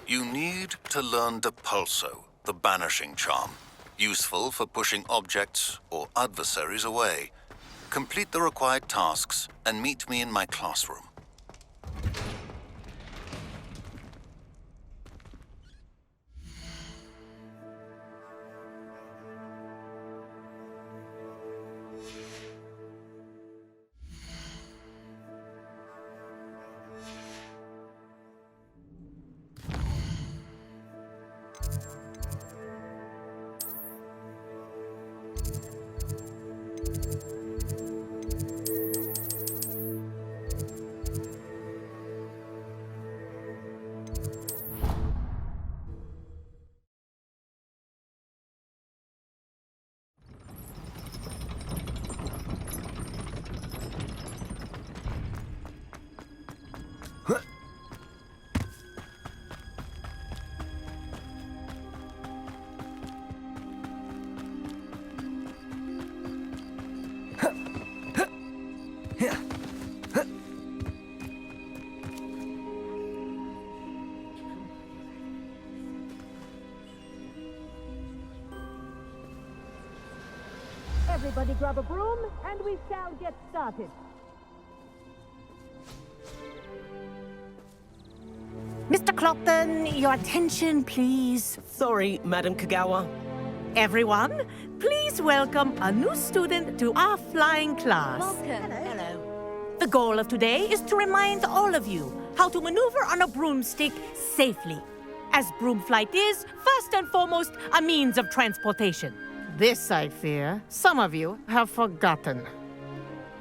You need to learn Depulso, the banishing charm. Useful for pushing objects or adversaries away. Complete the required tasks and meet me in my classroom. Everybody grab a broom, and we shall get started. Mr. Clopton, your attention, please. Sorry, Madam Kagawa. Everyone, please welcome a new student to our flying class. Welcome. Hello. The goal of today is to remind all of you how to maneuver on a broomstick safely, as broom flight is, first and foremost, a means of transportation. This, I fear, some of you have forgotten.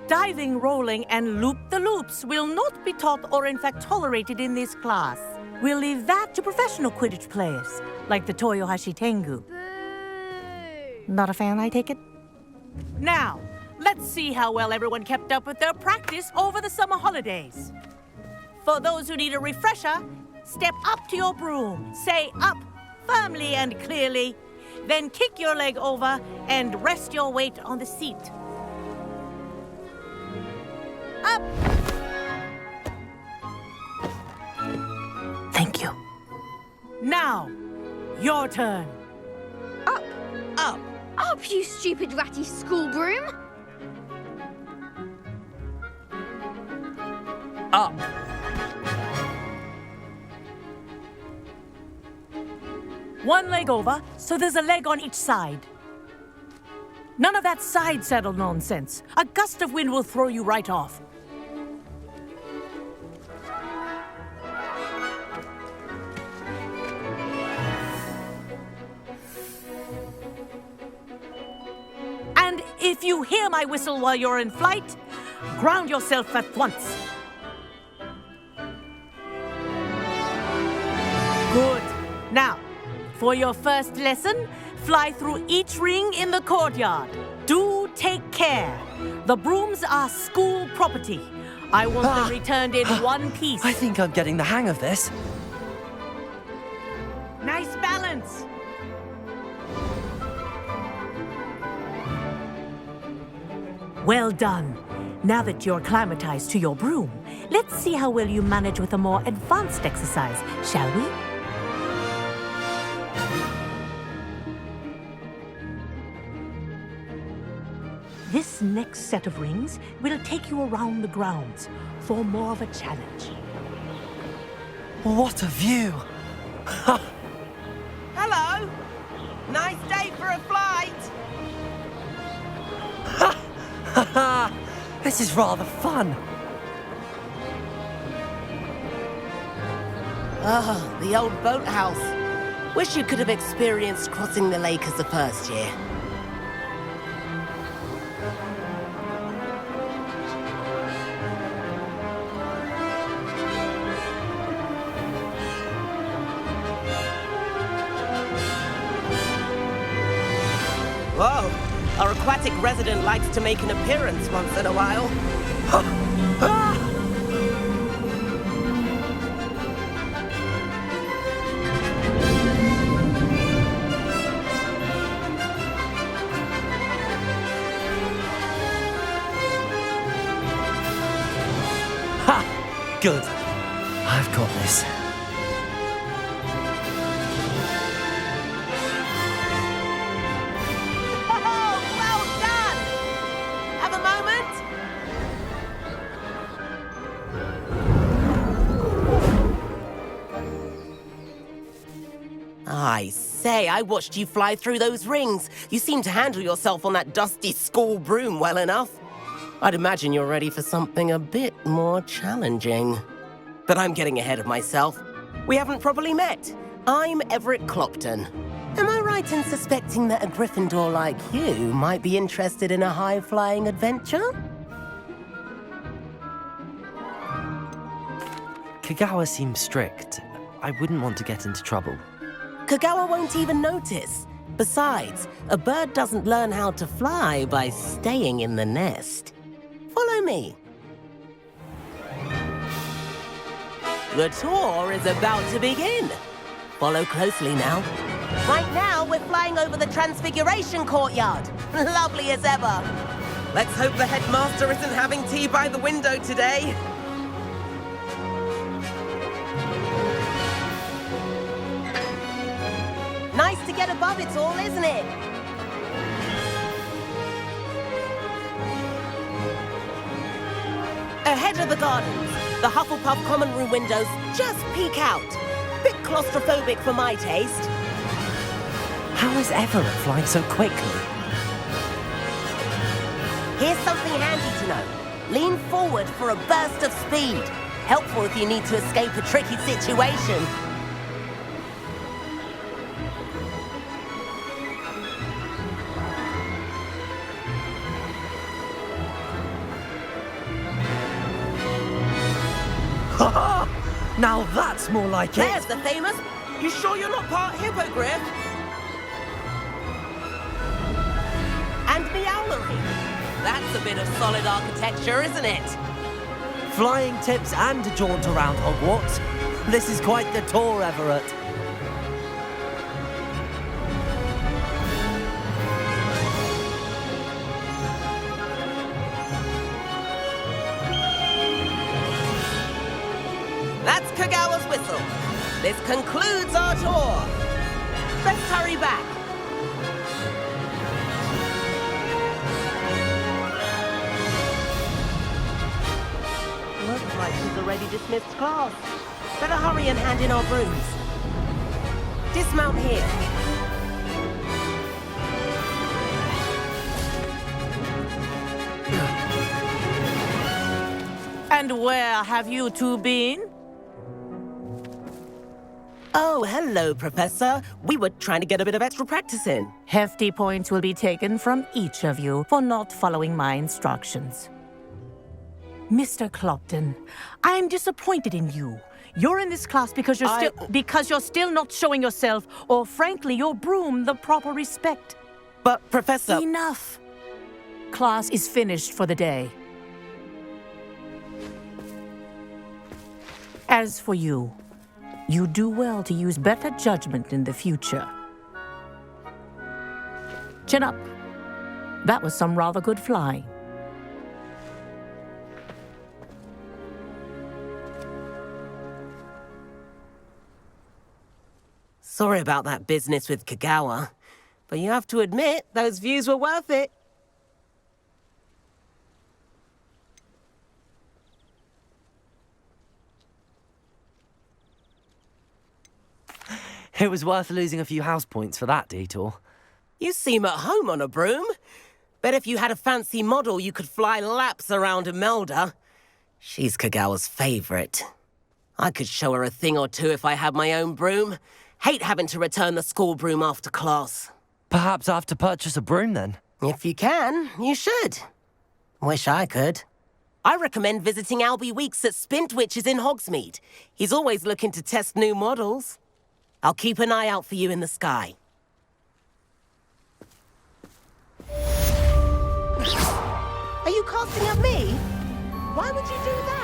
Diving, rolling, and loop-the-loops will not be taught or in fact tolerated in this class. We'll leave that to professional Quidditch players, like the Toyohashi Tengu. Not a fan, I take it? Now, let's see how well everyone kept up with their practice over the summer holidays. For those who need a refresher, step up to your broom, say up firmly and clearly, then kick your leg over and rest your weight on the seat. Up! Thank you. Now, your turn. Up! Up! Up, you stupid ratty school broom! Up! One leg over, so there's a leg on each side. None of that side saddle nonsense. A gust of wind will throw you right off. And if you hear my whistle while you're in flight, ground yourself at once. Good. Now, for your first lesson, fly through each ring in the courtyard. Do take care. The brooms are school property. I want them returned in one piece. I think I'm getting the hang of this. Nice balance. Well done. Now that you're acclimatized to your broom, let's see how well you manage with a more advanced exercise, shall we? This next set of rings will take you around the grounds for more of a challenge. What a view! Hello! Nice day for a flight! This is rather fun. Oh, the old boathouse. Wish you could have experienced crossing the lake as the first year. Whoa! Our aquatic resident likes to make an appearance once in a while. Ha! Good. I've got this. I say, I watched you fly through those rings. You seem to handle yourself on that dusty school broom well enough. I'd imagine you're ready for something a bit more challenging. But I'm getting ahead of myself. We haven't properly met. I'm Everett Clopton. Am I right in suspecting that a Gryffindor like you might be interested in a high-flying adventure? Kagawa seems strict. I wouldn't want to get into trouble. Kagawa won't even notice. Besides, a bird doesn't learn how to fly by staying in the nest. Follow me. The tour is about to begin. Follow closely now. Right now, we're flying over the Transfiguration Courtyard. Lovely as ever. Let's hope the headmaster isn't having tea by the window today. Nice to get above it all, isn't it? Ahead of the gardens, the Hufflepuff common room windows just peek out. Bit claustrophobic for my taste. How is Everett flying so quickly? Here's something handy to know. Lean forward for a burst of speed. Helpful if you need to escape a tricky situation. Now that's more like There's it! the famous... You sure you're not part hippogriff? And meowlery. That's a bit of solid architecture, isn't it? Flying tips and a jaunt around Hogwarts. This is quite the tour, Everett. That's Kagawa's whistle. This concludes our tour. Let's hurry back. Looks like she's already dismissed class. Better hurry and hand in our brooms. Dismount here. And where have you two been? Oh, hello, Professor. We were trying to get a bit of extra practice in. Hefty points will be taken from each of you for not following my instructions. Mr. Clopton, I'm disappointed in you. You're in this class because you're still not showing yourself, or frankly, your broom the proper respect. But, Professor... Enough. Class is finished for the day. As for you, you do well to use better judgment in the future. Chin up. That was some rather good flying. Sorry about that business with Kagawa, but you have to admit, those views were worth it. It was worth losing a few house points for that detour. You seem at home on a broom. Bet if you had a fancy model, you could fly laps around Imelda. She's Kagawa's favorite. I could show her a thing or two if I had my own broom. Hate having to return the school broom after class. Perhaps I have to purchase a broom then. If you can, you should. Wish I could. I recommend visiting Albie Weeks at Spintwitches in Hogsmeade. He's always looking to test new models. I'll keep an eye out for you in the sky. Are you casting at me? Why would you do that?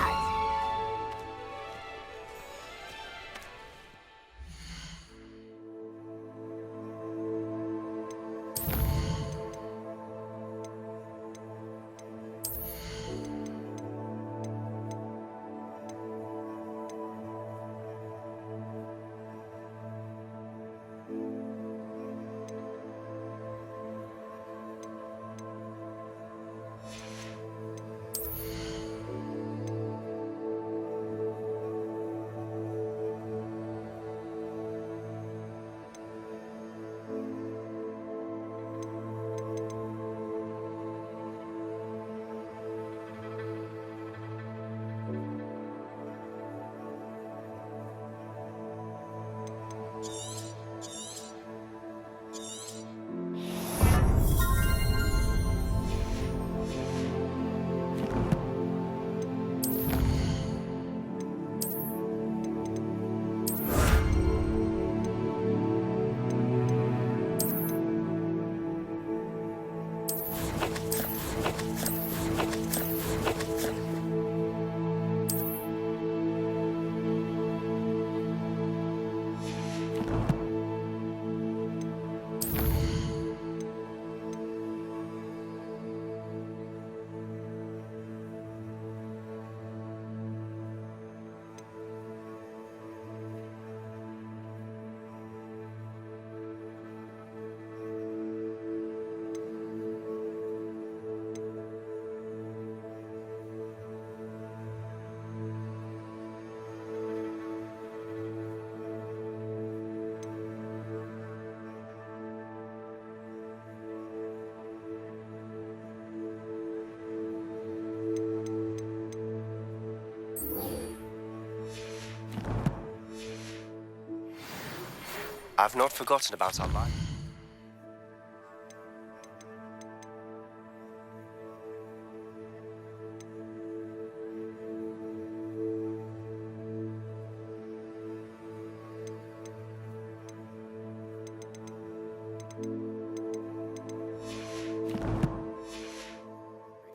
I've not forgotten about our life.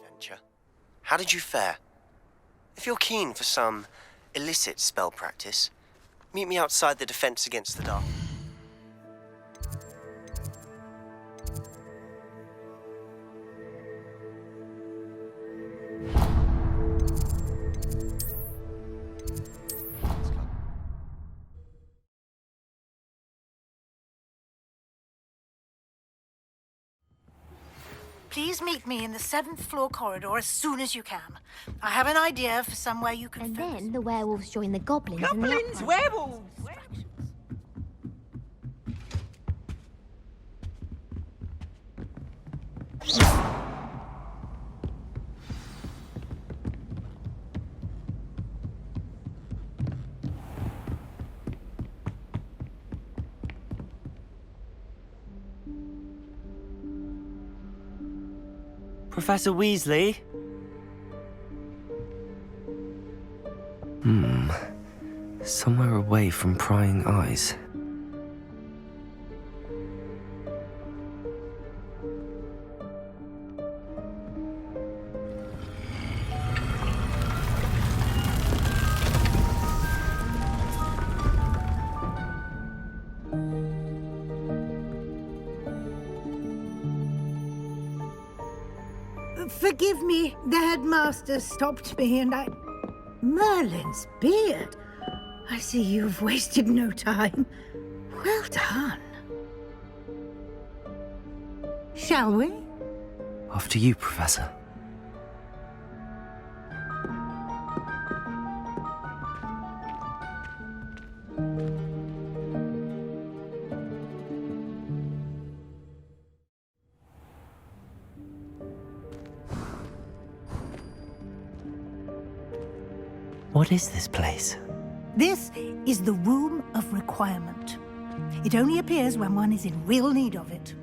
Adventure. How did you fare? If you're keen for some illicit spell practice, meet me outside the Defense Against the Dark. Please meet me in the 7th floor corridor as soon as you can. I have an idea for somewhere you can And focus. then the werewolves join the goblins. and the Goblins, uprights. werewolves! Professor Weasley? Somewhere away from prying eyes. Forgive me, the headmaster stopped me and I... Merlin's beard. I see you've wasted no time. Well done. Shall we? After you, Professor. What is this place? This is the Room of Requirement. It only appears when one is in real need of it.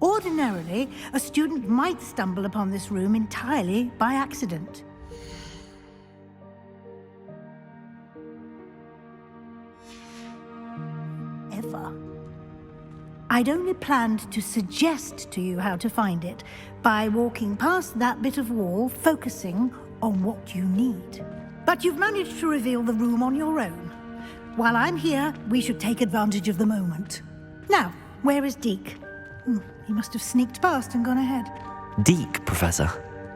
Ordinarily, a student might stumble upon this room entirely by accident. Ever. I'd only planned to suggest to you how to find it by walking past that bit of wall, focusing on what you need. But you've managed to reveal the room on your own. While I'm here, we should take advantage of the moment. Now, where is Deke? He must have sneaked past and gone ahead. Deke, Professor.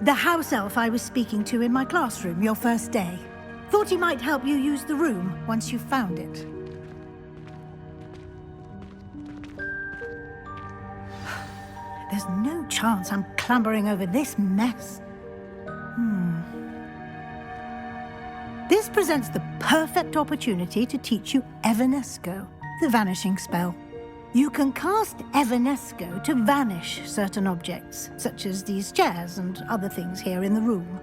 The house elf I was speaking to in my classroom your first day. Thought he might help you use the room once you found it. There's no chance I'm clambering over this mess. This presents the perfect opportunity to teach you Evanesco, the vanishing spell. You can cast Evanesco to vanish certain objects, such as these chairs and other things here in the room.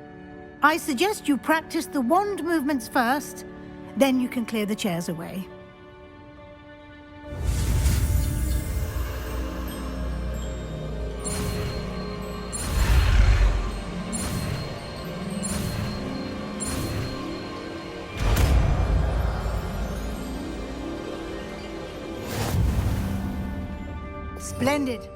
I suggest you practice the wand movements first, then you can clear the chairs away. Splendid.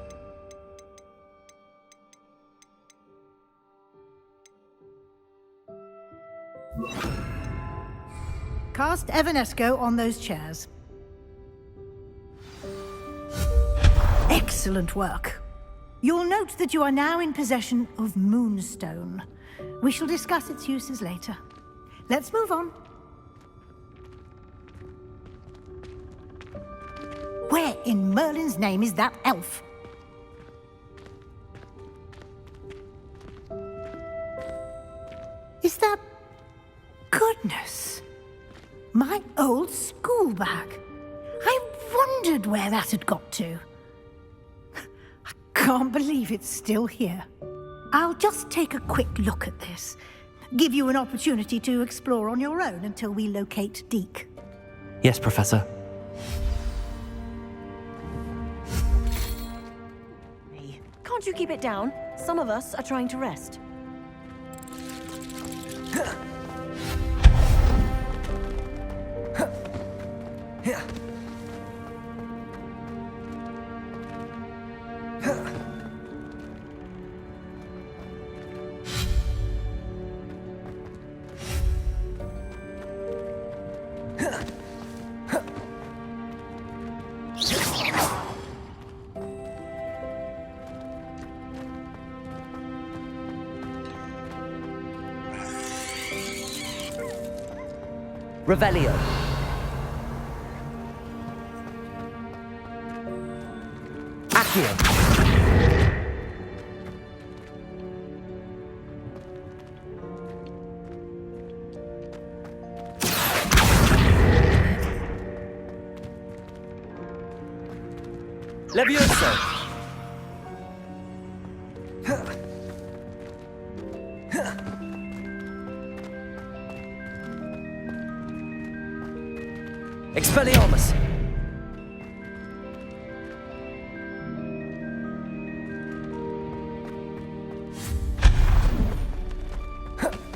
Cast Evanesco on those chairs. Excellent work. You'll note that you are now in possession of Moonstone. We shall discuss its uses later. Let's move on. Where in Merlin's name is that elf? Is that... Goodness! My old school bag. I wondered where that had got to. I can't believe it's still here. I'll just take a quick look at this. Give you an opportunity to explore on your own until we locate Deke. Yes, Professor. Can't you keep it down? Some of us are trying to rest. Revelio. Accio. Levioso. Expelliarmus!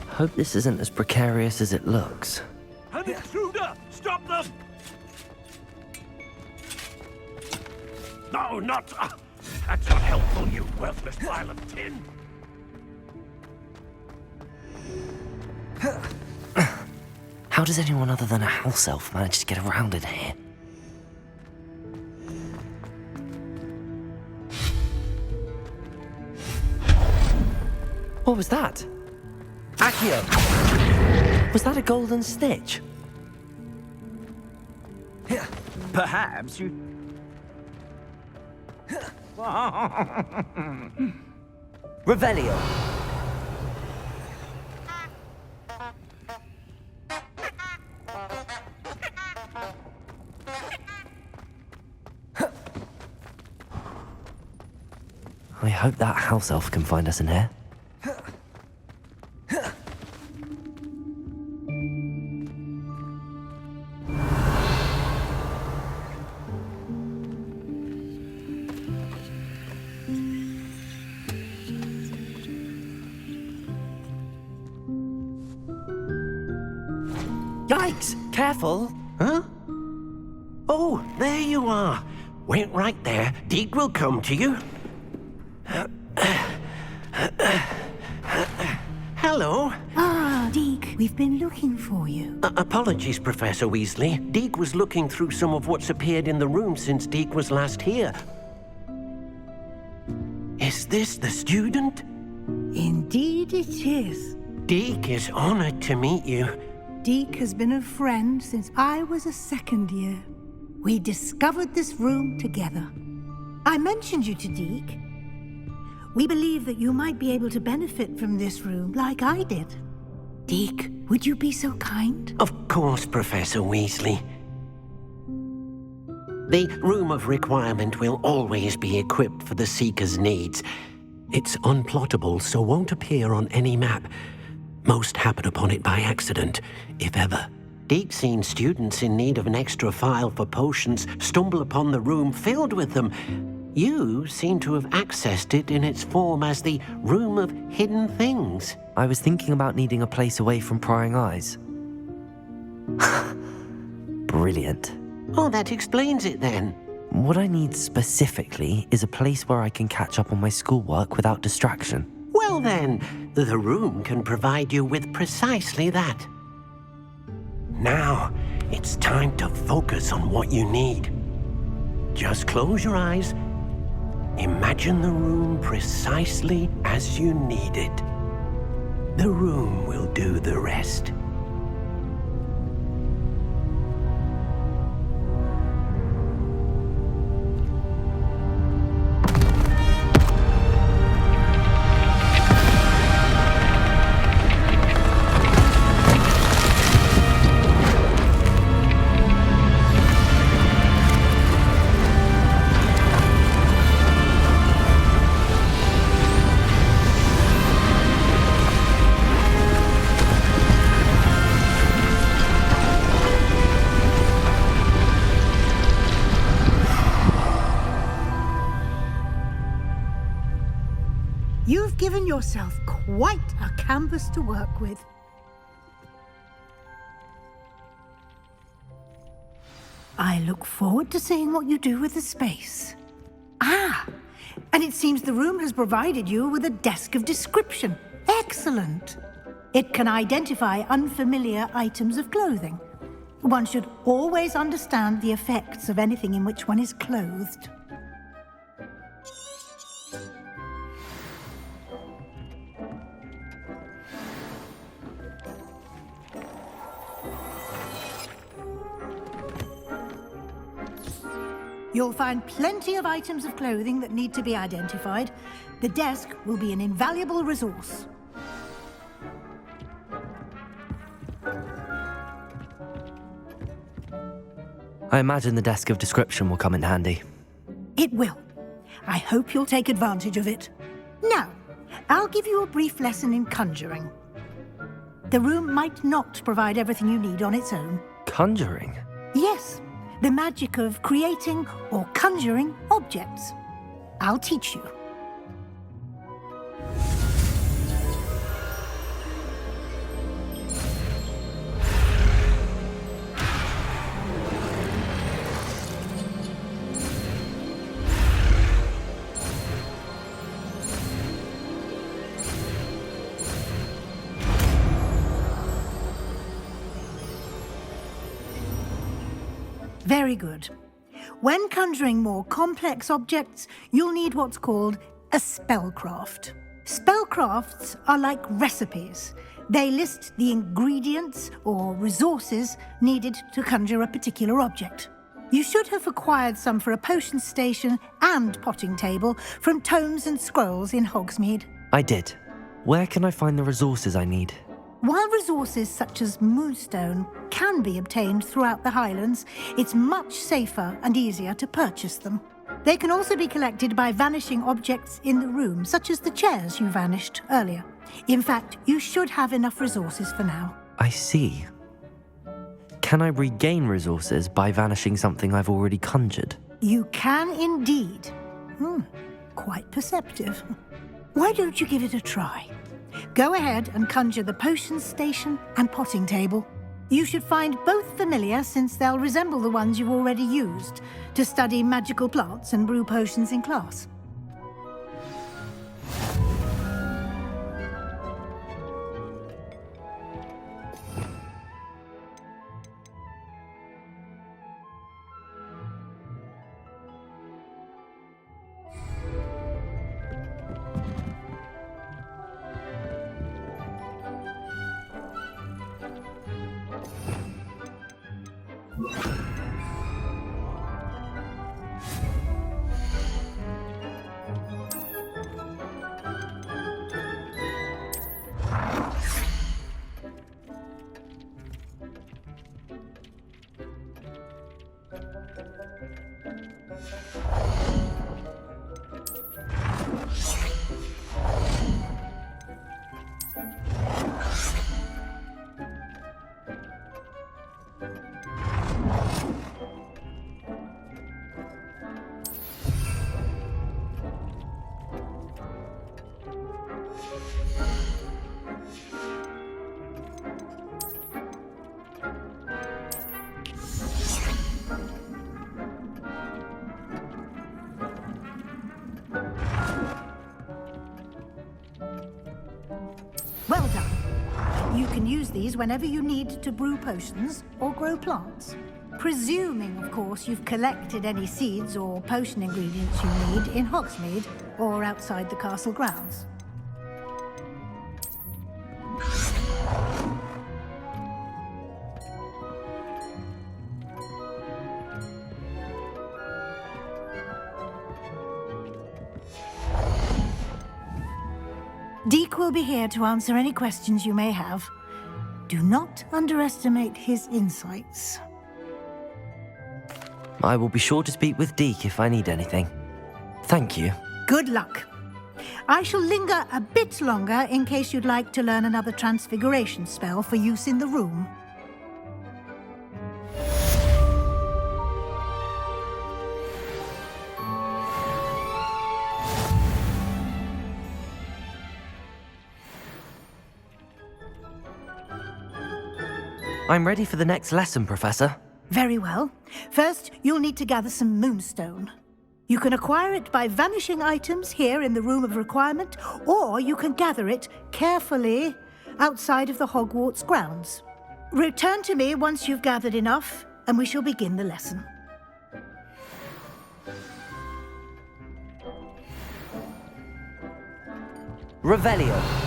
Hope this isn't as precarious as it looks. An intruder! Stop them! No, not... that's not helpful, you worthless pile of tin! How does anyone other than a house elf manage to get around in here? What was that? Accio! Was that a golden stitch? Perhaps you... Revelio! I hope that house elf can find us in here. Yikes! Careful! Huh? Oh, there you are. Wait right there. Deke will come to you. Hello. Ah, Deke, we've been looking for you. Apologies, Professor Weasley. Deke was looking through some of what's appeared in the room since Deke was last here. Is this the student? Indeed it is. Deke is honored to meet you. Deke has been a friend since I was a second year. We discovered this room together. I mentioned you to Deke. We believe that you might be able to benefit from this room like I did. Deke, would you be so kind? Of course, Professor Weasley. The Room of Requirement will always be equipped for the Seeker's needs. It's unplottable, so won't appear on any map. Most happen upon it by accident, if ever. Deke's seen students in need of an extra file for potions stumble upon the room filled with them. You seem to have accessed it in its form as the Room of Hidden Things. I was thinking about needing a place away from prying eyes. Brilliant. Oh, that explains it then. What I need specifically is a place where I can catch up on my schoolwork without distraction. Well then, the room can provide you with precisely that. Now, it's time to focus on what you need. Just close your eyes. Imagine the room precisely as you need it. The room will do the rest. You've given yourself quite a canvas to work with. I look forward to seeing what you do with the space. Ah, and it seems the room has provided you with a desk of description. Excellent. It can identify unfamiliar items of clothing. One should always understand the effects of anything in which one is clothed. You'll find plenty of items of clothing that need to be identified. The desk will be an invaluable resource. I imagine the desk of description will come in handy. It will. I hope you'll take advantage of it. Now, I'll give you a brief lesson in conjuring. The room might not provide everything you need on its own. Conjuring? Yes, the magic of creating or conjuring objects. I'll teach you. Very good. When conjuring more complex objects, you'll need what's called a spellcraft. Spellcrafts are like recipes. They list the ingredients or resources needed to conjure a particular object. You should have acquired some for a potion station and potting table from tomes and scrolls in Hogsmeade. I did. Where can I find the resources I need? While resources such as moonstone can be obtained throughout the Highlands, it's much safer and easier to purchase them. They can also be collected by vanishing objects in the room, such as the chairs you vanished earlier. In fact, you should have enough resources for now. I see. Can I regain resources by vanishing something I've already conjured? You can indeed. Quite perceptive. Why don't you give it a try? Go ahead and conjure the potion station and potting table. You should find both familiar, since they'll resemble the ones you've already used to study magical plants and brew potions in class. You can use these whenever you need to brew potions or grow plants. Presuming, of course, you've collected any seeds or potion ingredients you need in Hogsmeade or outside the castle grounds. Deke will be here to answer any questions you may have. Do not underestimate his insights. I will be sure to speak with Deke if I need anything. Thank you. Good luck. I shall linger a bit longer in case you'd like to learn another transfiguration spell for use in the room. I'm ready for the next lesson, Professor. Very well. First, you'll need to gather some moonstone. You can acquire it by vanishing items here in the Room of Requirement, or you can gather it carefully outside of the Hogwarts grounds. Return to me once you've gathered enough, and we shall begin the lesson. Revelio.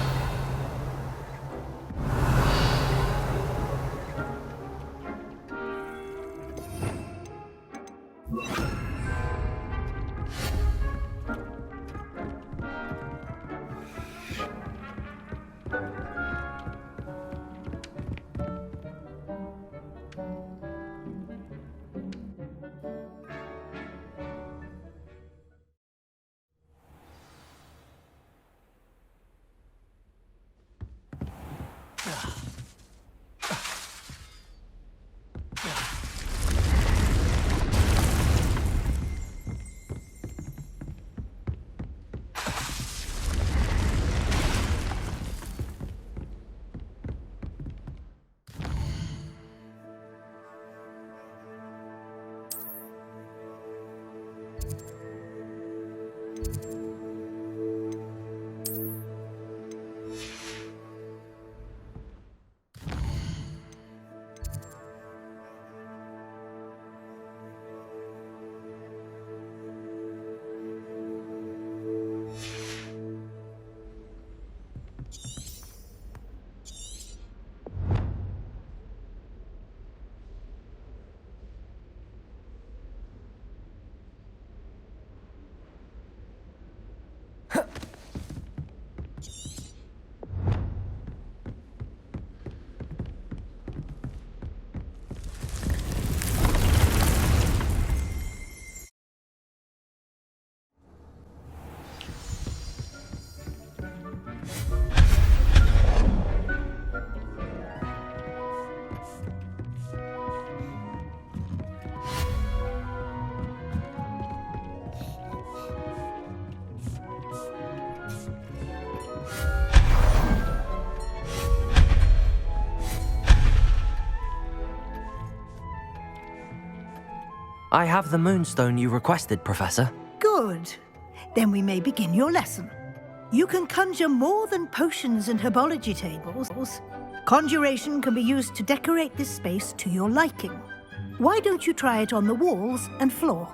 I have the moonstone you requested, Professor. Good. Then we may begin your lesson. You can conjure more than potions and herbology tables. Conjuration can be used to decorate this space to your liking. Why don't you try it on the walls and floor?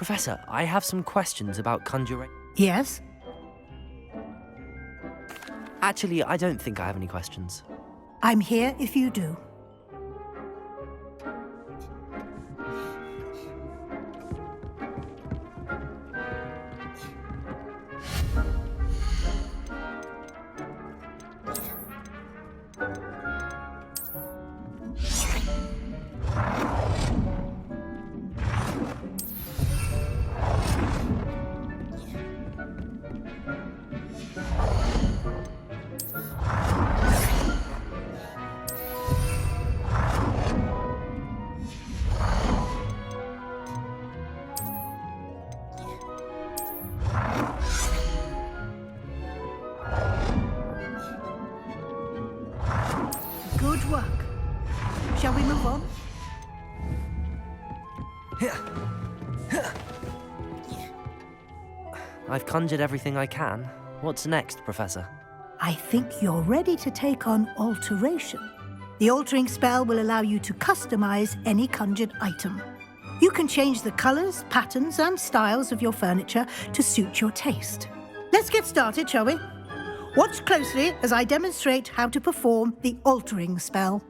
Professor, I have some questions about conjuring. Yes? Actually, I don't think I have any questions. I'm here if you do. Good work. Shall we move on? I've conjured everything I can. What's next, Professor? I think you're ready to take on alteration. The altering spell will allow you to customize any conjured item. You can change the colors, patterns, and styles of your furniture to suit your taste. Let's get started, shall we? Watch closely as I demonstrate how to perform the altering spell.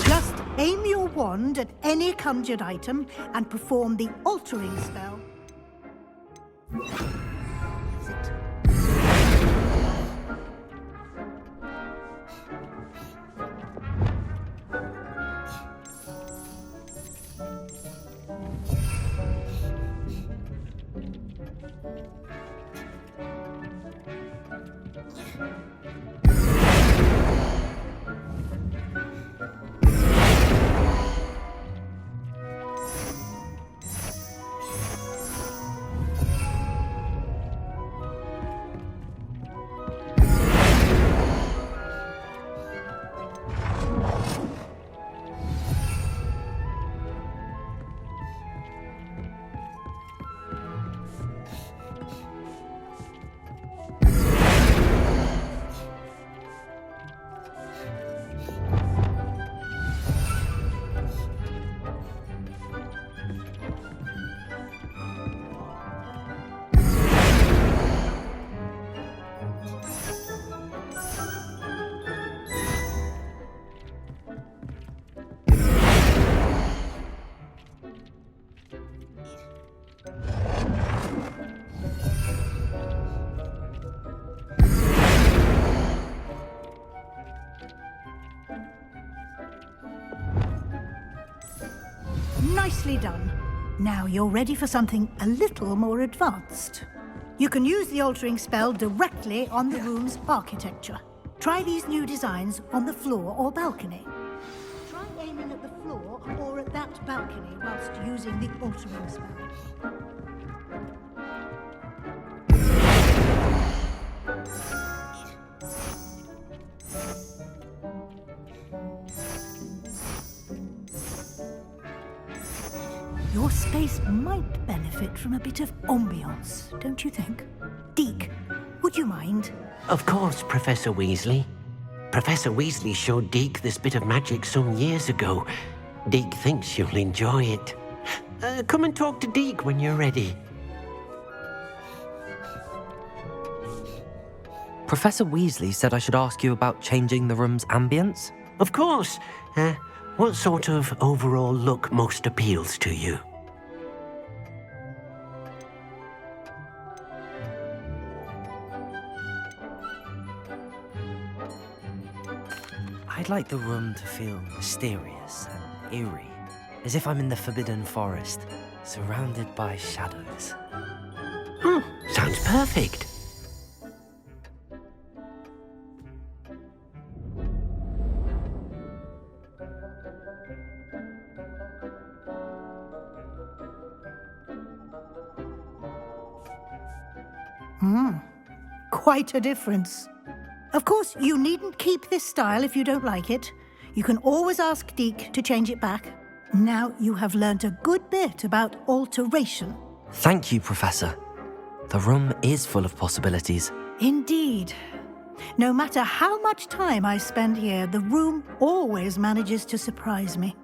Just aim your wand at any conjured item and perform the altering spell. Is it? Nicely done. Now you're ready for something a little more advanced. You can use the altering spell directly on the room's architecture. Try these new designs on the floor or balcony. Try aiming at the floor or at that balcony whilst using the altering spell. Your space might benefit from a bit of ambiance, don't you think? Deke, would you mind? Of course, Professor Weasley. Professor Weasley showed Deke this bit of magic some years ago. Deke thinks you'll enjoy it. Come and talk to Deke when you're ready. Professor Weasley said I should ask you about changing the room's ambience? Of course. What sort of overall look most appeals to you? I'd like the room to feel mysterious and eerie, as if I'm in the Forbidden Forest, surrounded by shadows. Oh, sounds perfect. Quite a difference. Of course, you needn't keep this style if you don't like it. You can always ask Deke to change it back. Now you have learnt a good bit about alteration. Thank you, Professor. The room is full of possibilities. Indeed. No matter how much time I spend here, the room always manages to surprise me.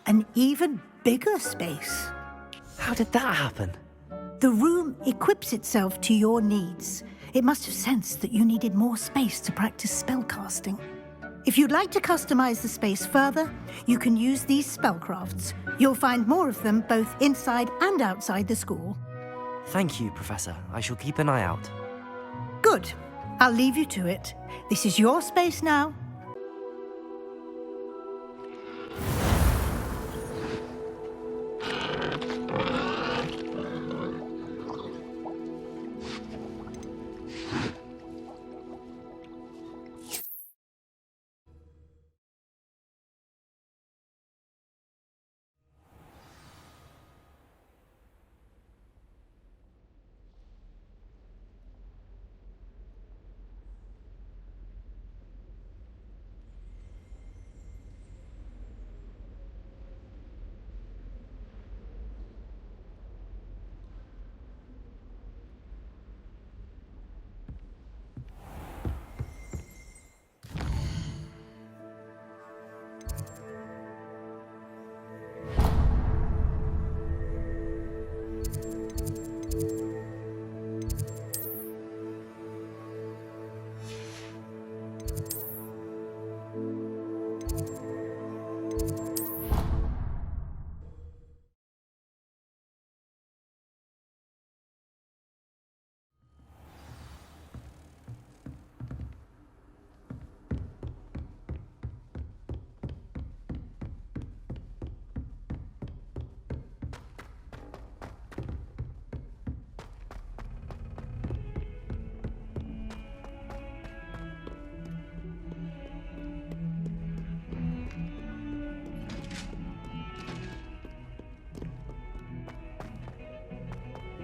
An even bigger space. How did that happen? The room equips itself to your needs. It must have sensed that you needed more space to practice spellcasting. If you'd like to customize the space further, you can use these spellcrafts. You'll find more of them both inside and outside the school. Thank you, Professor. I shall keep an eye out. Good. I'll leave you to it. This is your space now.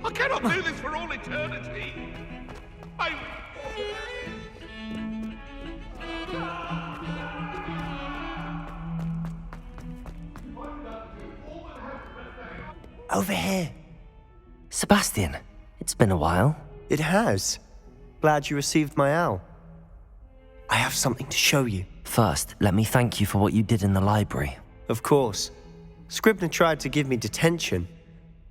I cannot do this for all eternity. Over here. Sebastian, it's been a while. It has. Glad you received my owl. I have something to show you. First, let me thank you for what you did in the library. Of course. Scribner tried to give me detention,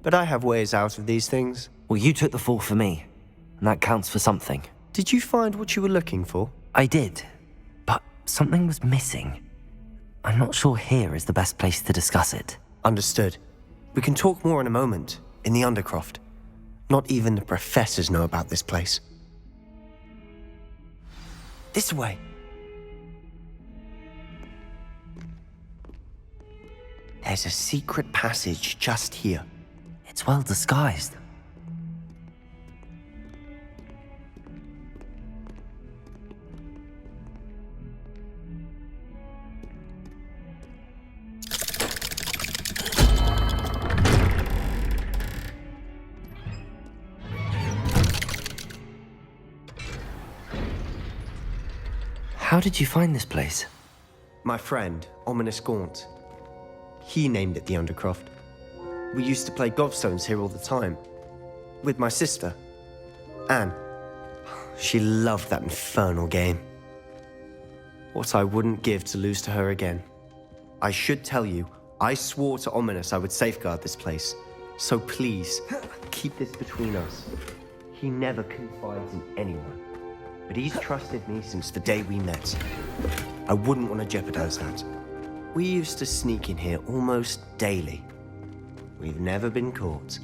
but I have ways out of these things. Well, you took the fall for me, and that counts for something. Did you find what you were looking for? I did, but something was missing. I'm not sure here is the best place to discuss it. Understood. We can talk more in a moment, in the Undercroft. Not even the professors know about this place. This way. There's a secret passage just here. It's well disguised. How did you find this place? My friend, Ominous Gaunt. He named it the Undercroft. We used to play gobstones here all the time. With my sister, Anne. She loved that infernal game. What I wouldn't give to lose to her again. I should tell you, I swore to Ominous I would safeguard this place. So please, keep this between us. He never confides in anyone. But he's trusted me since the day we met. I wouldn't want to jeopardize that. We used to sneak in here almost daily. We've never been caught.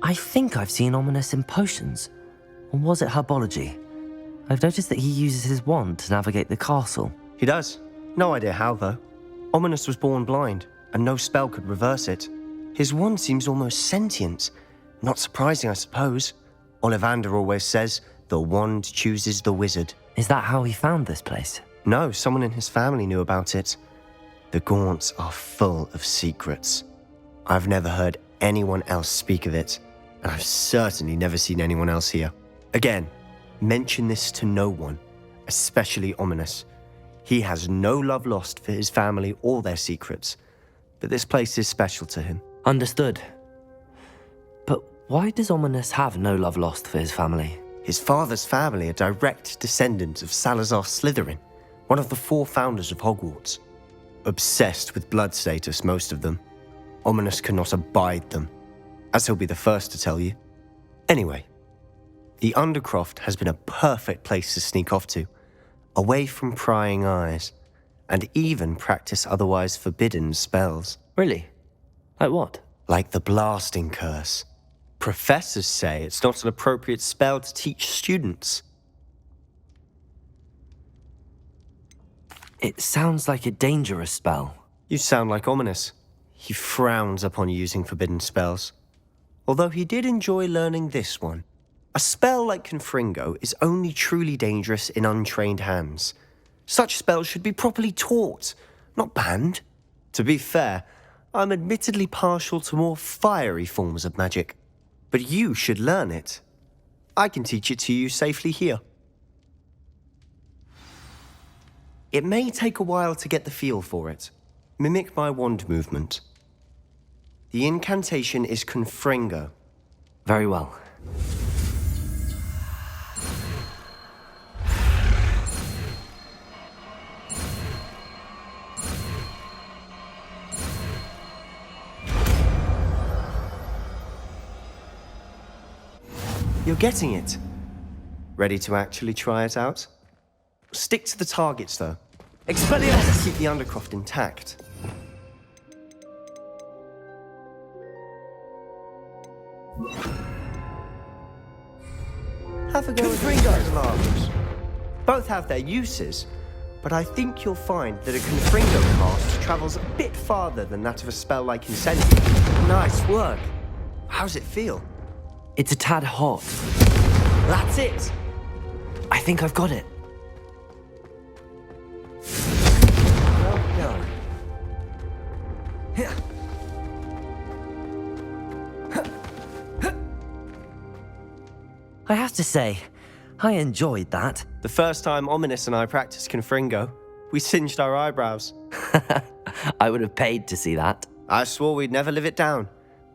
I think I've seen Ominous in potions. Or was it herbology? I've noticed that he uses his wand to navigate the castle. He does. No idea how, though. Ominous was born blind, and no spell could reverse it. His wand seems almost sentient. Not surprising, I suppose. Ollivander always says, the wand chooses the wizard. Is that how he found this place? No, someone in his family knew about it. The Gaunts are full of secrets. I've never heard anyone else speak of it, and I've certainly never seen anyone else here. Again, mention this to no one, especially Ominous. He has no love lost for his family or their secrets, but this place is special to him. Understood. But why does Ominous have no love lost for his family? His father's family are direct descendants of Salazar Slytherin, one of the 4 founders of Hogwarts. Obsessed with blood status, most of them. Ominous cannot abide them, as he'll be the first to tell you. Anyway, the Undercroft has been a perfect place to sneak off to, away from prying eyes, and even practice otherwise forbidden spells. Really? Like what? Like the Blasting Curse. Professors say it's not an appropriate spell to teach students. It sounds like a dangerous spell. You sound like Ominous. He frowns upon using forbidden spells. Although he did enjoy learning this one. A spell like Confringo is only truly dangerous in untrained hands. Such spells should be properly taught, not banned. To be fair, I'm admittedly partial to more fiery forms of magic. But you should learn it. I can teach it to you safely here. It may take a while to get the feel for it. Mimic my wand movement. The incantation is Confringo. Very well. You're getting it. Ready to actually try it out? Stick to the targets, though. Expelliarmus! Keep the Undercroft intact. Have a go with those alarms. Both have their uses, but I think you'll find that a Confringo cast travels a bit farther than that of a spell like Incendiary. Nice work. How's it feel? It's a tad hot. That's it! I think I've got it. Well done. I have to say, I enjoyed that. The first time Ominous and I practiced Confringo, we singed our eyebrows. I would have paid to see that. I swore we'd never live it down.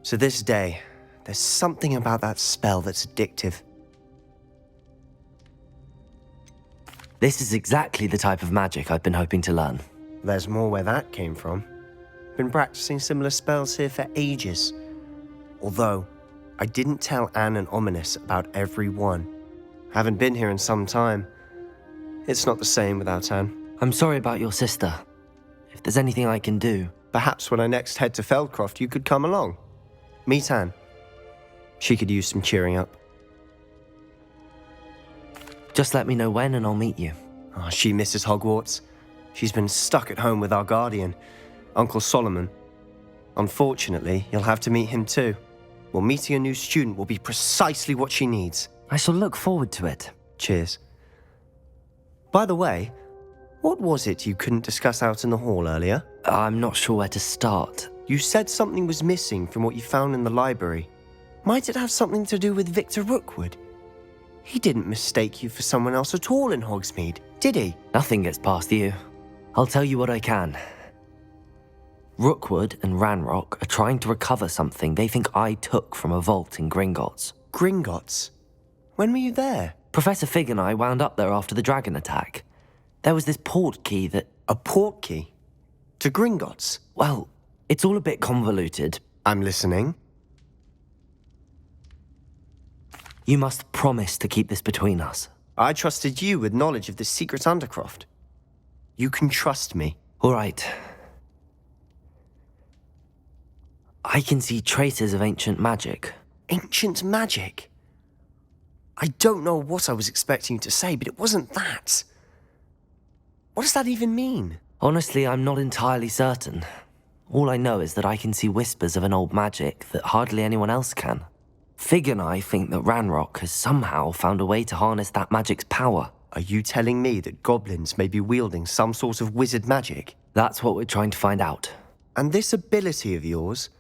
To this day, there's something about that spell that's addictive. This is exactly the type of magic I've been hoping to learn. There's more where that came from. Been practicing similar spells here for ages. Although, I didn't tell Anne and Ominous about every one. Haven't been here in some time. It's not the same without Anne. I'm sorry about your sister. If there's anything I can do... Perhaps when I next head to Feldcroft, you could come along. Meet Anne. She could use some cheering up. Just let me know when and I'll meet you. Oh, she misses Hogwarts. She's been stuck at home with our guardian, Uncle Solomon. Unfortunately, you'll have to meet him too. Well, meeting a new student will be precisely what she needs. I shall look forward to it. Cheers. By the way, what was it you couldn't discuss out in the hall earlier? I'm not sure where to start. You said something was missing from what you found in the library. Might it have something to do with Victor Rookwood? He didn't mistake you for someone else at all in Hogsmeade, did he? Nothing gets past you. I'll tell you what I can. Rookwood and Ranrock are trying to recover something they think I took from a vault in Gringotts. Gringotts? When were you there? Professor Fig and I wound up there after the dragon attack. There was this port key that... A port key? To Gringotts? Well, it's all a bit convoluted. I'm listening. You must promise to keep this between us. I trusted you with knowledge of this secret Undercroft. You can trust me. All right. I can see traces of ancient magic. Ancient magic? I don't know what I was expecting you to say, but it wasn't that. What does that even mean? Honestly, I'm not entirely certain. All I know is that I can see whispers of an old magic that hardly anyone else can. Fig and I think that Ranrock has somehow found a way to harness that magic's power. Are you telling me that goblins may be wielding some sort of wizard magic? That's what we're trying to find out. And this ability of yours,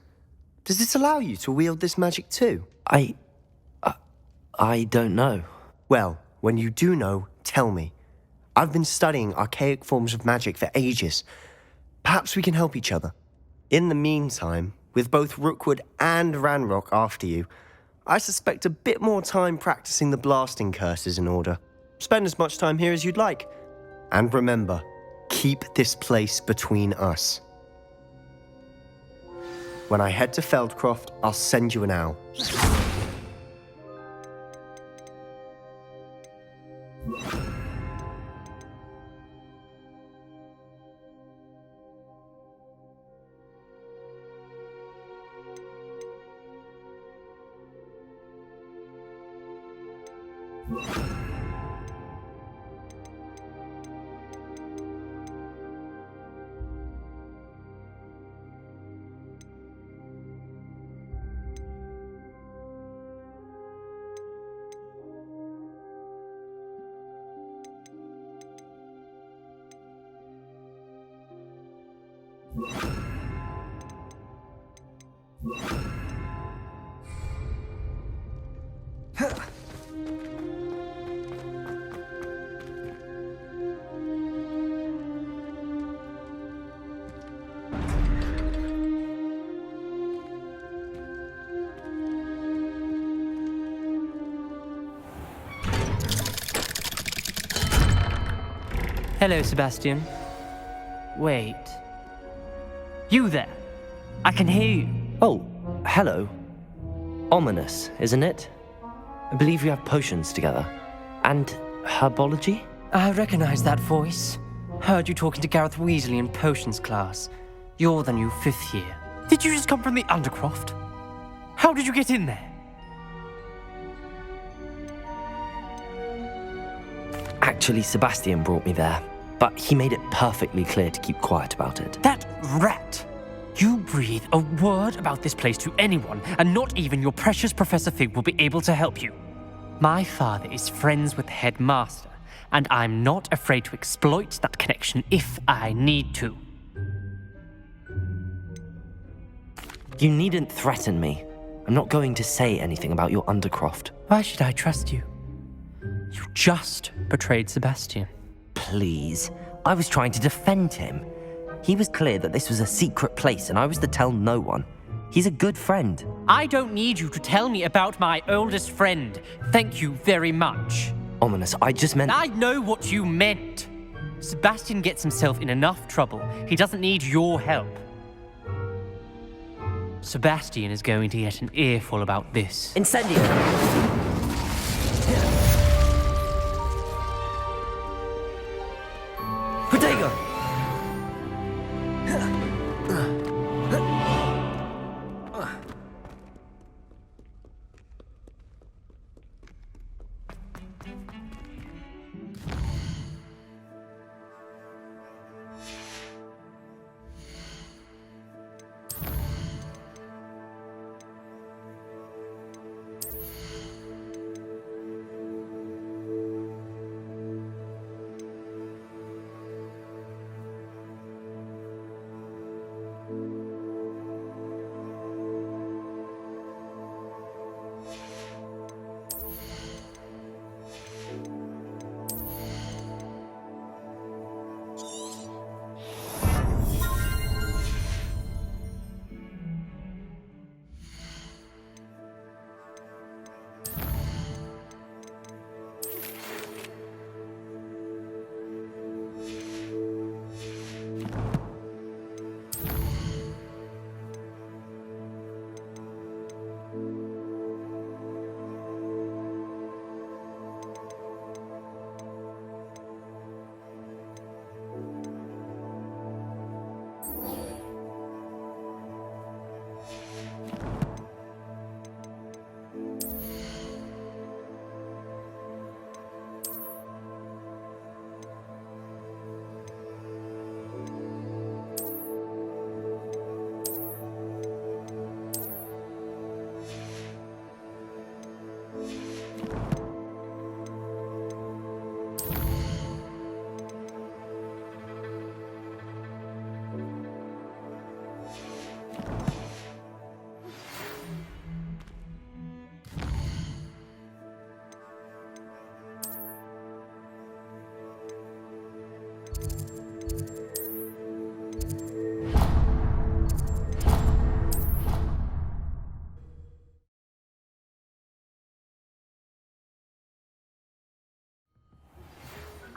does it allow you to wield this magic too? I don't know. Well, when you do know, tell me. I've been studying archaic forms of magic for ages. Perhaps we can help each other. In the meantime, with both Rookwood and Ranrock after you, I suspect a bit more time practicing the blasting curse is in order. Spend as much time here as you'd like. And remember, keep this place between us. When I head to Feldcroft, I'll send you an owl. Hello, Sebastian. Wait. You there? I can hear you. Oh, hello. Ominous, isn't it? I believe we have potions together. And herbology? I recognize that voice. Heard you talking to Gareth Weasley in potions class. You're the new 5th year. Did you just come from the Undercroft? How did you get in there? Actually, Sebastian brought me there, but he made it perfectly clear to keep quiet about it. That rat! You breathe a word about this place to anyone, and not even your precious Professor Fig will be able to help you. My father is friends with the headmaster, and I'm not afraid to exploit that connection if I need to. You needn't threaten me. I'm not going to say anything about your Undercroft. Why should I trust you? You just betrayed Sebastian. Please. I was trying to defend him. He was clear that this was a secret place and I was to tell no one. He's a good friend. I don't need you to tell me about my oldest friend. Thank you very much. Ominous, I just meant... I know what you meant. Sebastian gets himself in enough trouble. He doesn't need your help. Sebastian is going to get an earful about this. Incendio! Protego!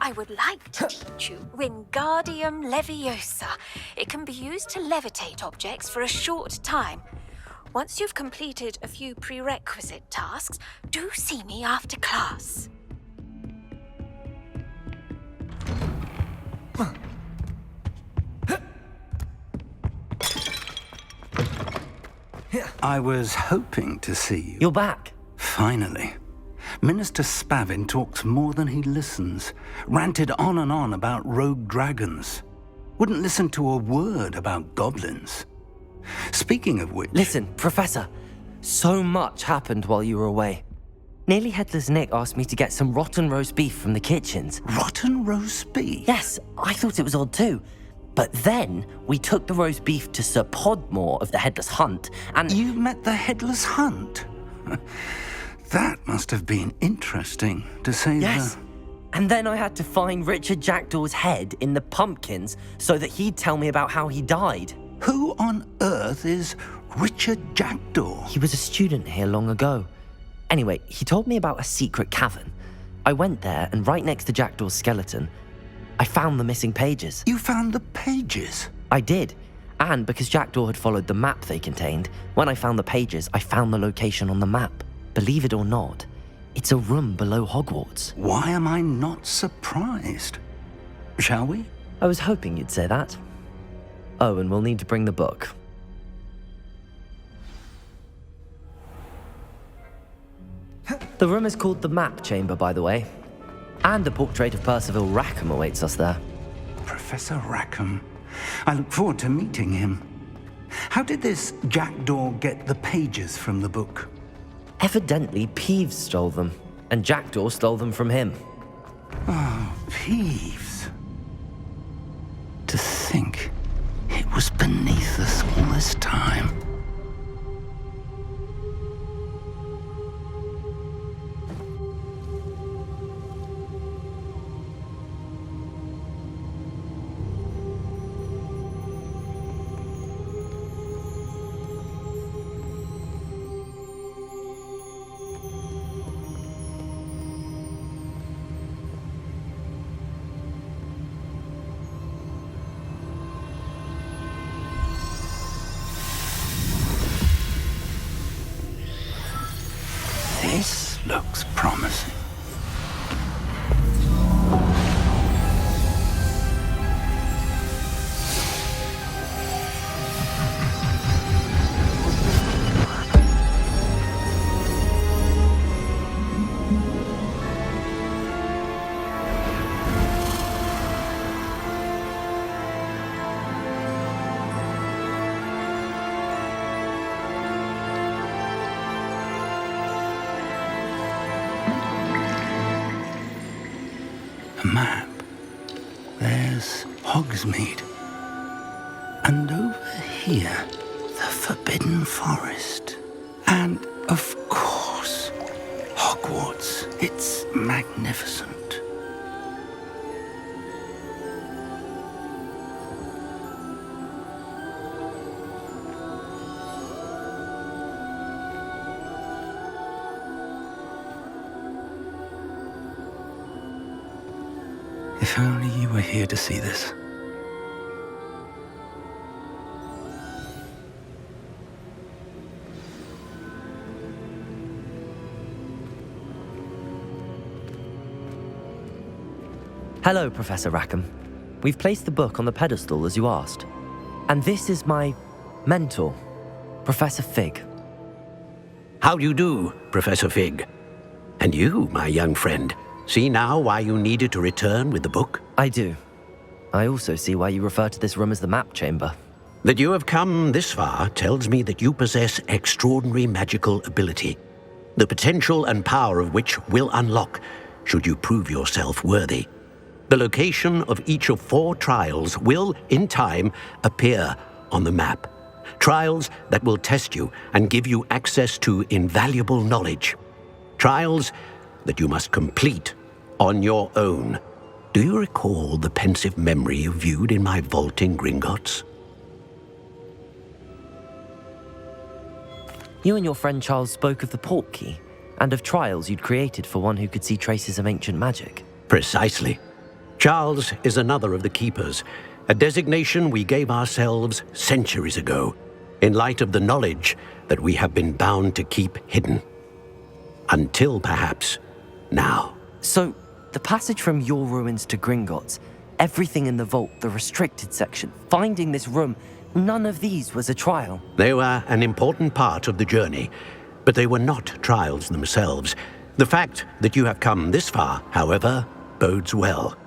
I would like to teach you Wingardium Leviosa. It can be used to levitate objects for a short time. Once you've completed a few prerequisite tasks, do see me after class. I was hoping to see you. You're back. Finally. Minister Spavin talks more than he listens. Ranted on and on about rogue dragons. Wouldn't listen to a word about goblins. Speaking of which... Listen, Professor. So much happened while you were away. Nearly Headless Nick asked me to get some rotten roast beef from the kitchens. Rotten roast beef? Yes, I thought it was odd too. But then we took the roast beef to Sir Podmore of the Headless Hunt, and... You met the Headless Hunt? That must have been interesting, to say Yes. And then I had to find Richard Jackdaw's head in the pumpkins so that he'd tell me about how he died. Who on earth is Richard Jackdaw? He was a student here long ago. Anyway, he told me about a secret cavern. I went there, and right next to Jackdaw's skeleton, I found the missing pages. You found the pages? I did. And because Jackdaw had followed the map they contained, when I found the pages, I found the location on the map. Believe it or not, it's a room below Hogwarts. Why am I not surprised? Shall we? I was hoping you'd say that. Oh, and we'll need to bring the book. The room is called the Map Chamber, by the way. And a portrait of Percival Rackham awaits us there. Professor Rackham. I look forward to meeting him. How did this Jackdaw get the pages from the book? Evidently, Peeves stole them, and Jackdaw stole them from him. Oh, Peeves. To think it was beneath us all this time. This looks promising. Map. There's Hogsmeade. And over here, the Forbidden Forest. And, of course, Hogwarts. It's magnificent. If only you were here to see this. Hello, Professor Rackham. We've placed the book on the pedestal as you asked. And this is my mentor, Professor Fig. How do you do, Professor Fig? And you, my young friend, see now why you needed to return with the book? I do. I also see why you refer to this room as the Map Chamber. That you have come this far tells me that you possess extraordinary magical ability, the potential and power of which will unlock should you prove yourself worthy. The location of each of 4 trials will, in time, appear on the map. Trials that will test you and give you access to invaluable knowledge. Trials that you must complete on your own. Do you recall the pensive memory you viewed in my vault in Gringotts? You and your friend Charles spoke of the Portkey, and of trials you'd created for one who could see traces of ancient magic. Precisely. Charles is another of the keepers, a designation we gave ourselves centuries ago, in light of the knowledge that we have been bound to keep hidden. Until perhaps now. So, the passage from your ruins to Gringotts, everything in the vault, the restricted section, finding this room, none of these was a trial. They were an important part of the journey, but they were not trials themselves. The fact that you have come this far, however, bodes well.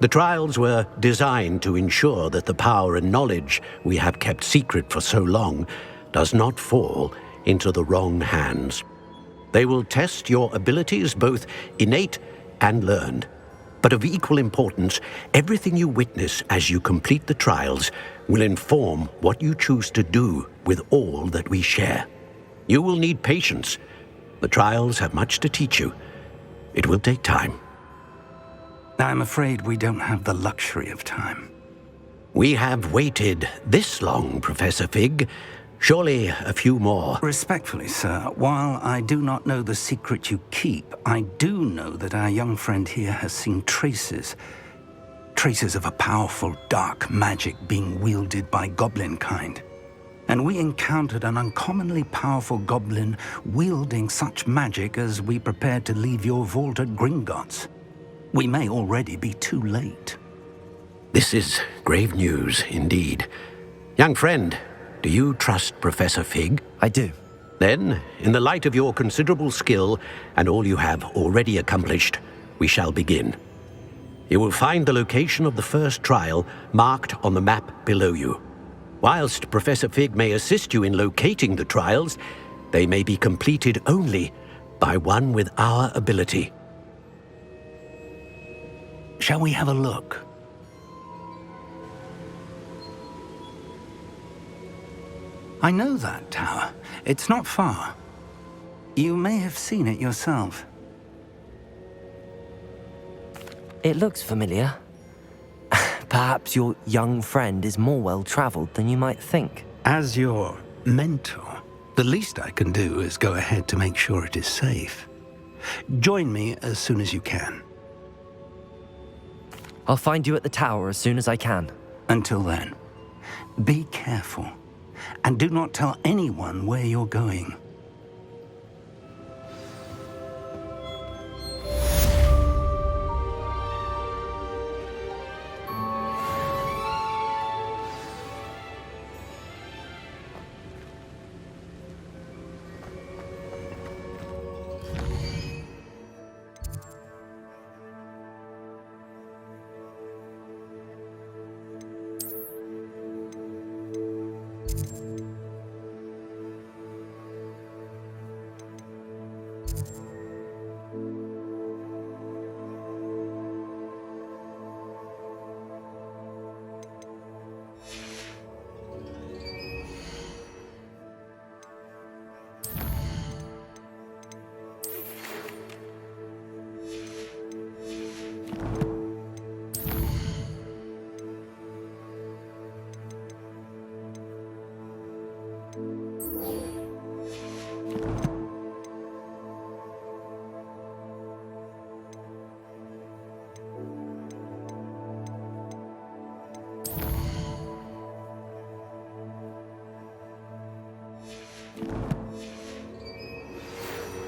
The trials were designed to ensure that the power and knowledge we have kept secret for so long does not fall into the wrong hands. They will test your abilities, both innate and learned. But of equal importance, everything you witness as you complete the trials will inform what you choose to do with all that we share. You will need patience. The trials have much to teach you. It will take time. I'm afraid we don't have the luxury of time. We have waited this long, Professor Fig. Surely a few more. Respectfully, sir, while I do not know the secret you keep, I do know that our young friend here has seen traces of a powerful dark magic being wielded by goblin kind. And we encountered an uncommonly powerful goblin wielding such magic as we prepared to leave your vault at Gringotts. We may already be too late. This is grave news indeed. Young friend, do you trust Professor Fig? I do. Then, in the light of your considerable skill and all you have already accomplished, we shall begin. You will find the location of the first trial marked on the map below you. Whilst Professor Fig may assist you in locating the trials, they may be completed only by one with our ability. Shall we have a look? I know that tower. It's not far. You may have seen it yourself. It looks familiar. Perhaps your young friend is more well-traveled than you might think. As your mentor, the least I can do is go ahead to make sure it is safe. Join me as soon as you can. I'll find you at the tower as soon as I can. Until then, be careful. And do not tell anyone where you're going.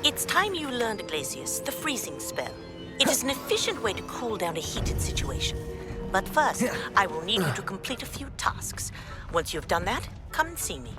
It's time you learned, Glacius, the freezing spell. It is an efficient way to cool down a heated situation. But first, I will need you to complete a few tasks. Once you've done that, come and see me.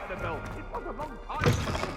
Annabelle, it was a long time ago.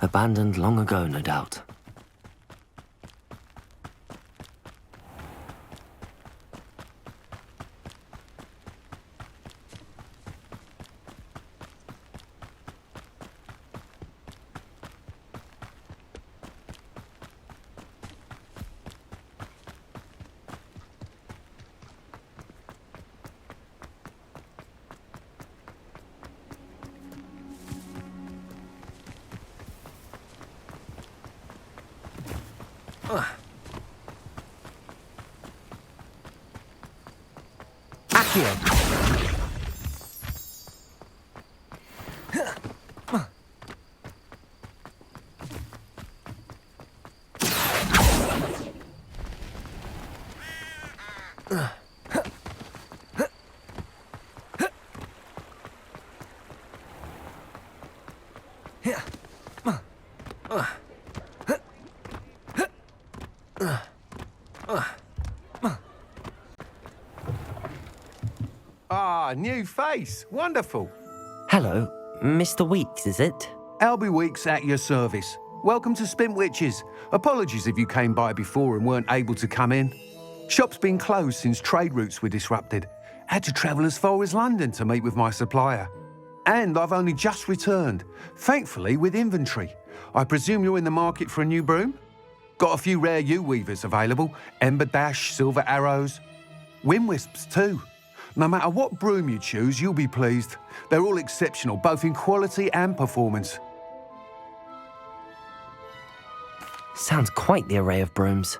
Abandoned long ago, no doubt. Ah, new face. Wonderful. Hello, Mr. Weeks, is it? Albie Weeks at your service. Welcome to Spint Witches. Apologies if you came by before and weren't able to come in. Shop's been closed since trade routes were disrupted. Had to travel as far as London to meet with my supplier. And I've only just returned, thankfully with inventory. I presume you're in the market for a new broom? Got a few rare U-weavers available. Ember Dash, Silver Arrows. Wind Wisps too. No matter what broom you choose, you'll be pleased. They're all exceptional, both in quality and performance. Sounds quite the array of brooms.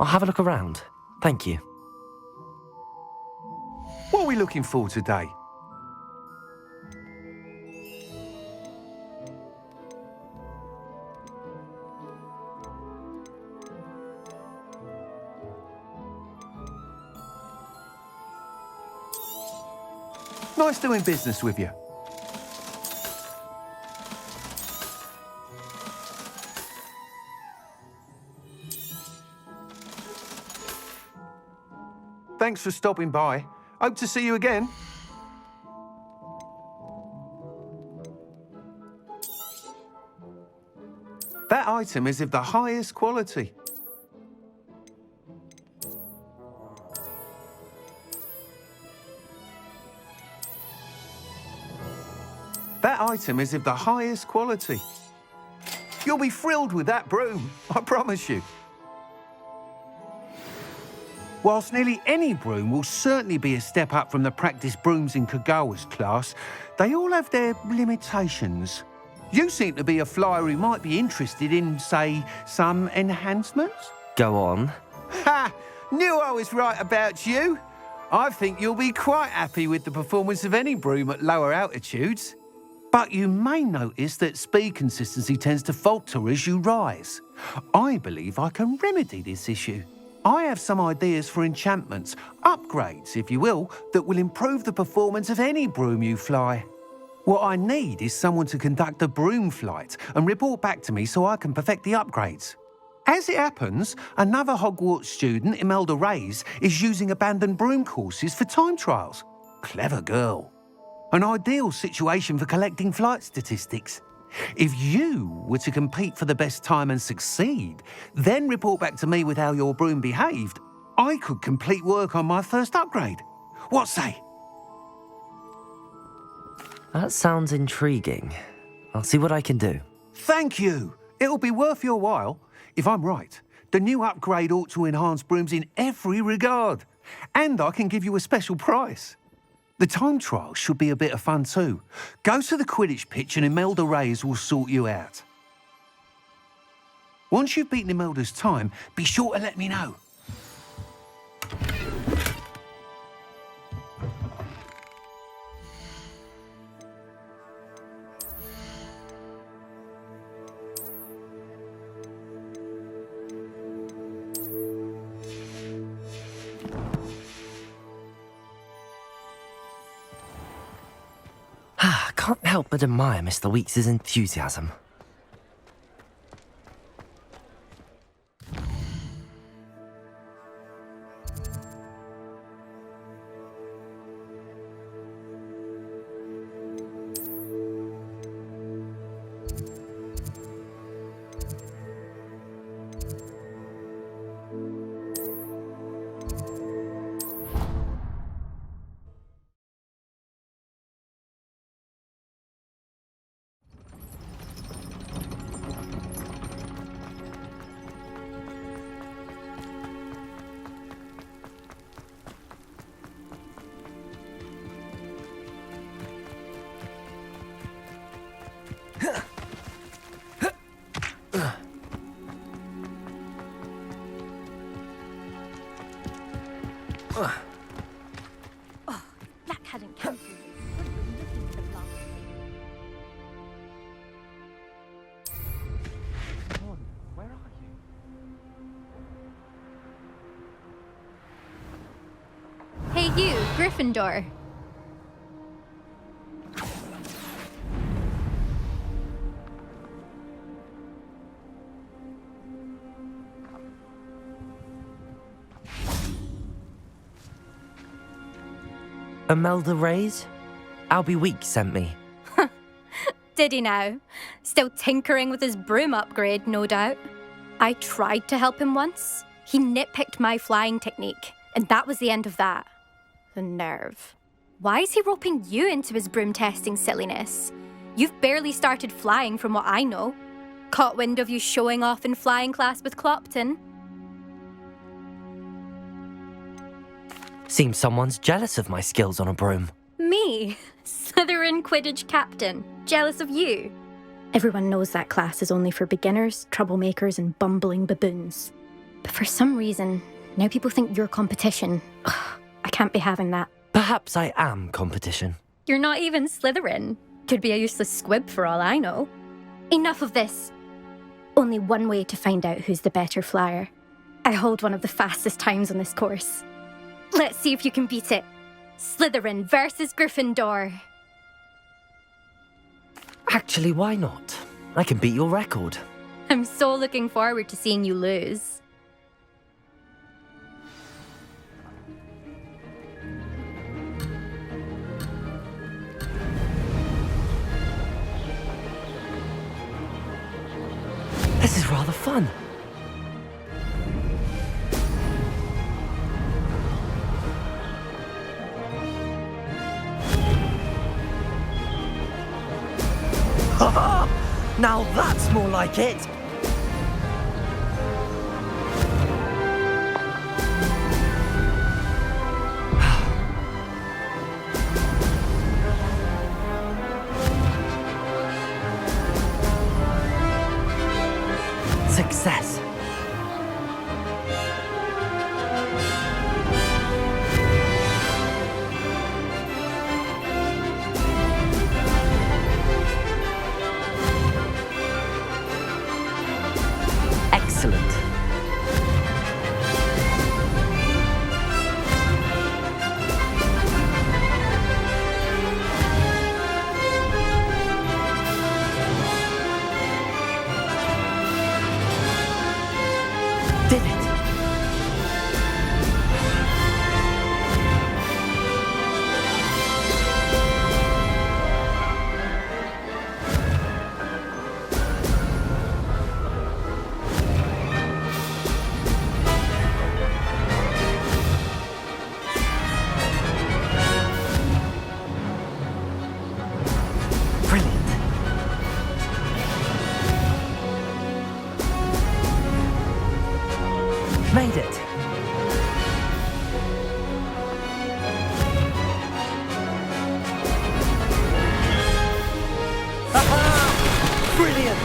I'll have a look around. Thank you. What are we looking for today? Nice doing business with you. Thanks for stopping by. Hope to see you again. That item is of the highest quality. That item is of the highest quality. You'll be thrilled with that broom, I promise you. Whilst nearly any broom will certainly be a step up from the practice brooms in Kagawa's class, they all have their limitations. You seem to be a flyer who might be interested in, say, some enhancements? Go on. Ha! Knew I was right about you. I think you'll be quite happy with the performance of any broom at lower altitudes. But you may notice that speed consistency tends to falter as you rise. I believe I can remedy this issue. I have some ideas for enchantments, upgrades, if you will, that will improve the performance of any broom you fly. What I need is someone to conduct a broom flight and report back to me so I can perfect the upgrades. As it happens, another Hogwarts student, Imelda Reyes, is using abandoned broom courses for time trials. Clever girl. An ideal situation for collecting flight statistics. If you were to compete for the best time and succeed, then report back to me with how your broom behaved, I could complete work on my first upgrade. What say? That sounds intriguing. I'll see what I can do. Thank you. It'll be worth your while. If I'm right, the new upgrade ought to enhance brooms in every regard. And I can give you a special price. The time trial should be a bit of fun too. Go to the Quidditch pitch and Imelda Reyes will sort you out. Once you've beaten Imelda's time, be sure to let me know. Can't help but admire Mr. Weeks' enthusiasm. Oh, if Black hadn't cancelled this, we wouldn't be looking for the blast. Come on, where are you? Hey you, Gryffindor. Imelda Reyes? Albie Weeks sent me. Did he now? Still tinkering with his broom upgrade, no doubt. I tried to help him once. He nitpicked my flying technique, and that was the end of that. The nerve. Why is he roping you into his broom testing silliness? You've barely started flying from what I know. Caught wind of you showing off in flying class with Clopton. Seems someone's jealous of my skills on a broom. Me? Slytherin Quidditch captain. Jealous of you? Everyone knows that class is only for beginners, troublemakers, and bumbling baboons. But for some reason, now people think you're competition. Ugh, I can't be having that. Perhaps I am competition. You're not even Slytherin. Could be a useless squib for all I know. Enough of this. Only one way to find out who's the better flyer. I hold one of the fastest times on this course. Let's see if you can beat it. Slytherin versus Gryffindor. Actually, why not? I can beat your record. I'm so looking forward to seeing you lose. This is rather fun. Now that's more like it! Success! Excellent. Did it? Brilliant. Made it. Aha! Brilliant.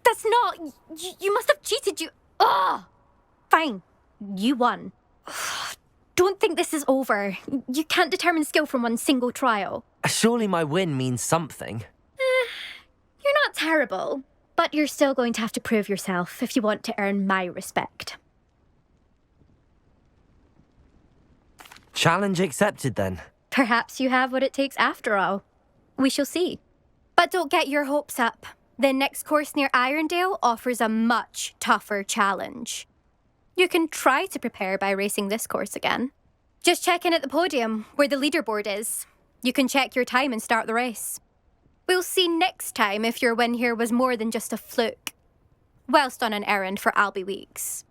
That's not... You must have cheated, you... Ugh! Fine. You won. Don't think this is over. You can't determine skill from one single trial. Surely my win means something. You're not terrible, but you're still going to have to prove yourself if you want to earn my respect. Challenge accepted then. Perhaps you have what it takes after all. We shall see. But don't get your hopes up. The next course near Irondale offers a much tougher challenge. You can try to prepare by racing this course again. Just check in at the podium, where the leaderboard is. You can check your time and start the race. We'll see next time if your win here was more than just a fluke, whilst on an errand for Albie Weeks.